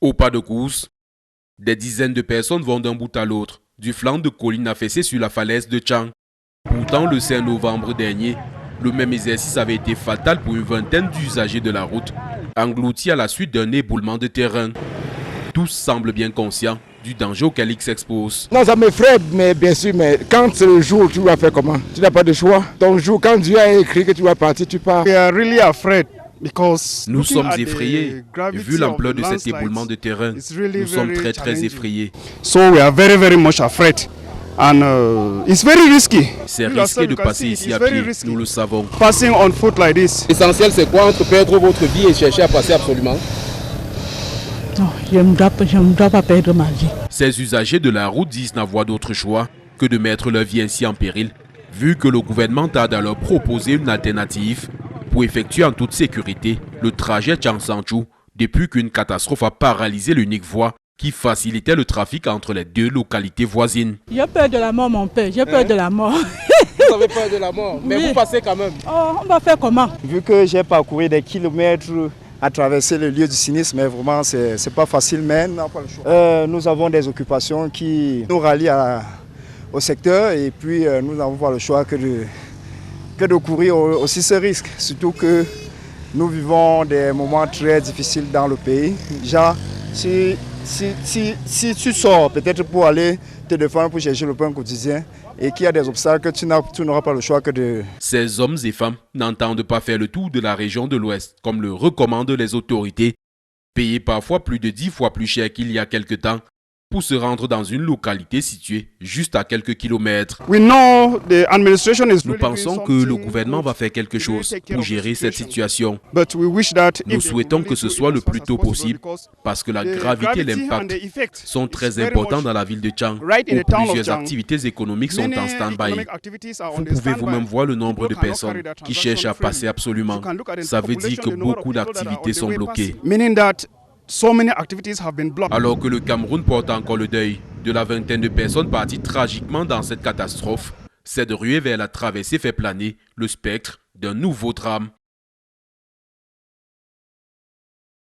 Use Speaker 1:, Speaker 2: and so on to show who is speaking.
Speaker 1: Au pas de course, des dizaines de personnes vont d'un bout à l'autre, du flanc de collines affaissées sur la falaise de Tchang. Pourtant, le 5 novembre dernier, le même exercice avait été fatal pour une vingtaine d'usagers de la route, engloutis à la suite d'un éboulement de terrain. Tous semblent bien conscients du danger auquel ils s'exposent.
Speaker 2: Non, ça m'effraie, mais bien sûr, mais quand c'est le jour, tu vas faire comment? Tu n'as pas de choix. Ton jour, quand Dieu a écrit que tu vas partir, tu pars.
Speaker 1: Nous sommes effrayés. Vu l'ampleur de cet éboulement de terrain, nous sommes très effrayés. C'est risqué de passer ici à pied, nous le savons.
Speaker 3: L'essentiel, c'est quoi? Entre perdre votre vie et chercher à passer absolument.
Speaker 4: Non, je ne dois pas perdre ma vie.
Speaker 1: Ces usagers de la route disent n'avoir d'autre choix que de mettre leur vie ainsi en péril, vu que le gouvernement tarde à leur proposer une alternative pour effectuer en toute sécurité le trajet Tchang-Sanchou, depuis qu'une catastrophe a paralysé l'unique voie qui facilitait le trafic entre les deux localités voisines.
Speaker 4: J'ai peur de la mort, mon père, j'ai peur de la mort.
Speaker 3: Vous avez peur de la mort, mais
Speaker 4: oui.
Speaker 3: Vous passez quand même.
Speaker 4: Oh, on va faire comment?
Speaker 2: Vu que j'ai parcouru des kilomètres à traverser le lieu du sinistre, mais vraiment c'est pas facile, mais on n'a pas le choix. Nous avons des occupations qui nous rallient au secteur et puis nous n'avons pas le choix que de courir aussi ce risque, surtout que nous vivons des moments très difficiles dans le pays. Déjà, si tu sors peut-être pour aller te défendre, pour chercher le pain quotidien et qu'il y a des obstacles, tu n'auras pas le choix que de...
Speaker 1: Ces hommes et femmes n'entendent pas faire le tour de la région de l'Ouest, comme le recommandent les autorités, payés parfois plus de 10 fois plus cher qu'il y a quelque temps, pour se rendre dans une localité située juste à quelques kilomètres. Nous pensons que le gouvernement va faire quelque chose pour gérer cette situation. Nous souhaitons que ce soit le plus tôt possible parce que la gravité et l'impact sont très importants dans la ville de Tchang où plusieurs activités économiques sont en stand-by. Vous pouvez vous-même voir le nombre de personnes qui cherchent à passer absolument. Ça veut dire que beaucoup d'activités sont bloquées. Alors que le Cameroun porte encore le deuil de la vingtaine de personnes parties tragiquement dans cette catastrophe, cette ruée vers la traversée fait planer le spectre d'un nouveau drame.